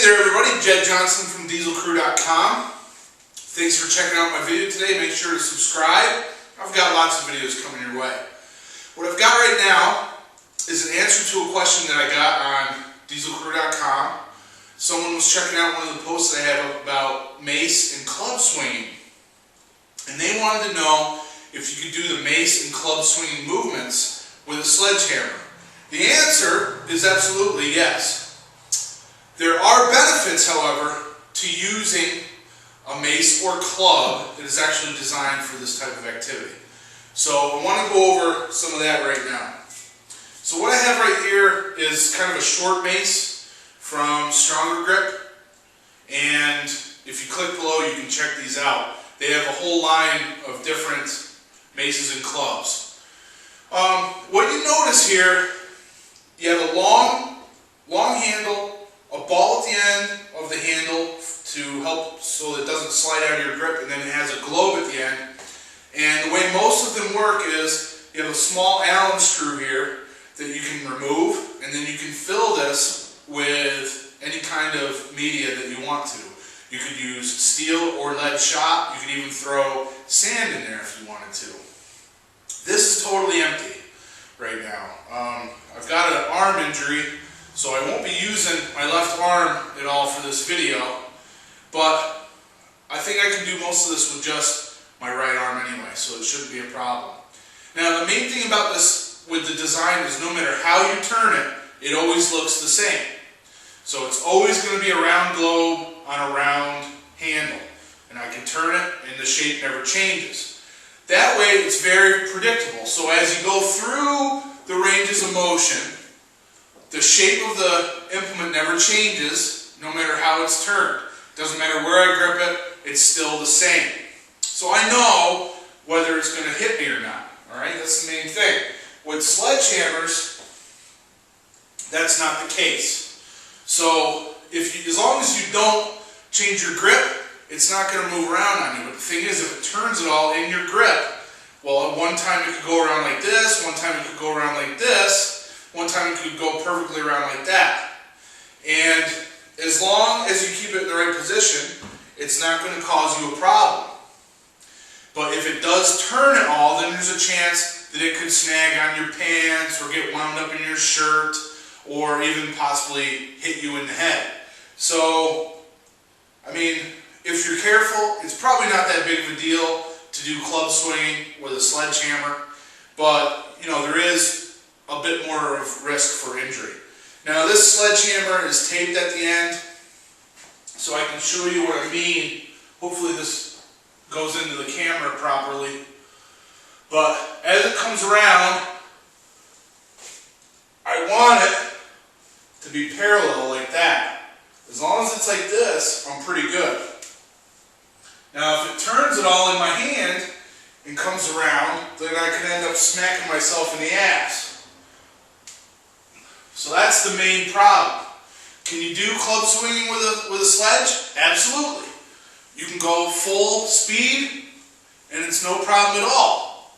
there everybody, Jed Johnson from dieselcrew.com. Thanks for checking out my video today. Make sure to subscribe. I've got lots of videos coming your way. What I've got right now is an answer to a question that I got on dieselcrew.com. Someone was checking out one of the posts I have up about mace and club swinging. And they wanted to know if you could do the mace and club swinging movements with a sledgehammer. The answer is absolutely yes. There are benefits, however, to using a mace or club that is actually designed for this type of activity. So I want to go over some of that right now. So what I have right here is kind of a short mace from Stronger Grip, and if you click below you can check these out. They have a whole line of different maces and clubs. What you notice here, you have a long handle, a ball at the end of the handle to help so it doesn't slide out of your grip, and then it has a globe at the end. And the way most of them work is you have a small Allen screw here that you can remove, and then you can fill this with any kind of media that you want to. You could use steel or lead shot. You could even throw sand in there if you wanted to. This is totally empty right now. I've got an arm injury, so I won't be using my left arm at all for this video, but I think I can do most of this with just my right arm anyway, so it shouldn't be a problem. Now the main thing about this with the design is no matter how you turn it, it always looks the same. So it's always going to be a round globe on a round handle, and I can turn it and the shape never changes. That way it's very predictable. So as you go through the ranges of motion, the shape of the implement never changes no matter how it's turned. Doesn't matter where I grip it, it's still the same. So I know whether it's going to hit me or not. Alright, that's the main thing. With sledgehammers, that's not the case. So as long as you don't change your grip, it's not going to move around on you. But the thing is, if it turns it all in your grip, well, at one time it could go around like this, one time it could go around like this, one time it could go perfectly around like that. And as long as you keep it in the right position, it's not going to cause you a problem. But if it does turn at all, then there's a chance that it could snag on your pants or get wound up in your shirt or even possibly hit you in the head. So, I mean, if you're careful, it's probably not that big of a deal to do club swinging with a sledgehammer, but, you know, there is a bit more of risk for injury. Now, this sledgehammer is taped at the end, so I can show you what I mean. Hopefully this goes into the camera properly. But as it comes around, I want it to be parallel like that. As long as it's like this, I'm pretty good. Now if it turns it all in my hand and comes around, then I can end up smacking myself in the ass. So that's the main problem. Can you do club swinging with a sledge? Absolutely. You can go full speed and it's no problem at all.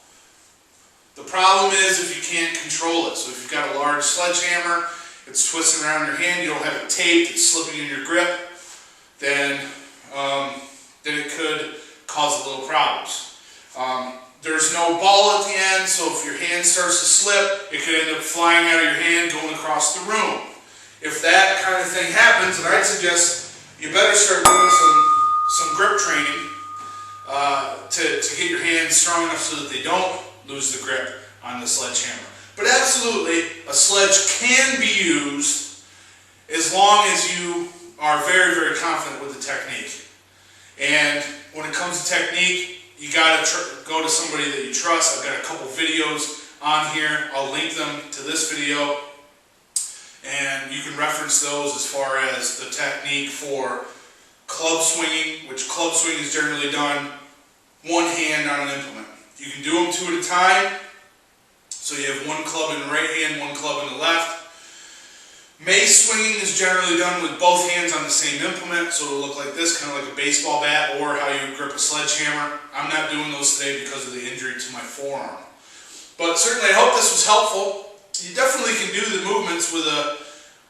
The problem is if you can't control it. So if you've got a large sledgehammer, it's twisting around your hand, you don't have it taped, it's slipping in your grip, then it could cause a little problems. There's no ball at the end, so if your hand starts to slip, it could end up flying out of your hand going across the room. If that kind of thing happens, then I'd suggest you better start doing some grip training to get your hands strong enough so that they don't lose the grip on the sledgehammer. But absolutely, a sledge can be used as long as you are very, very confident with the technique. And when it comes to technique, you got to go to somebody that you trust. I've got a couple videos on here. I'll link them to this video. And you can reference those as far as the technique for club swinging, which club swing is generally done one hand on an implement. You can do them two at a time. So you have one club in the right hand, one club in the left. Mace swinging is generally done with both hands on the same implement, so it'll look like this, kind of like a baseball bat, or how you grip a sledgehammer. I'm not doing those today because of the injury to my forearm. But certainly I hope this was helpful. You definitely can do the movements with a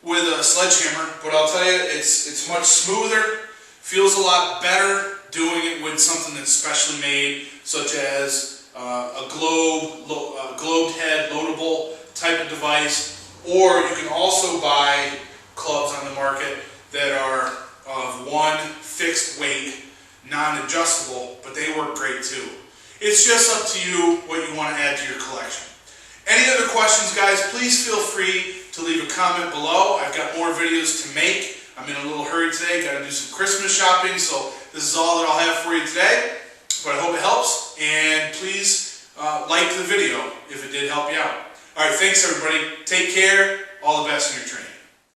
with a sledgehammer, but I'll tell you, it's much smoother, feels a lot better doing it with something that's specially made, such as a globed head loadable type of device, or you can also buy clubs on the market that are of one fixed weight, non-adjustable, but they work great too. It's just up to you what you want to add to your collection. Any other questions, guys, please feel free to leave a comment below. I've got more videos to make. I'm in a little hurry today, got to do some Christmas shopping, so this is all that I'll have for you today. But I hope it helps, and please like the video if it did help you out. All right, thanks everybody. Take care. All the best in your training.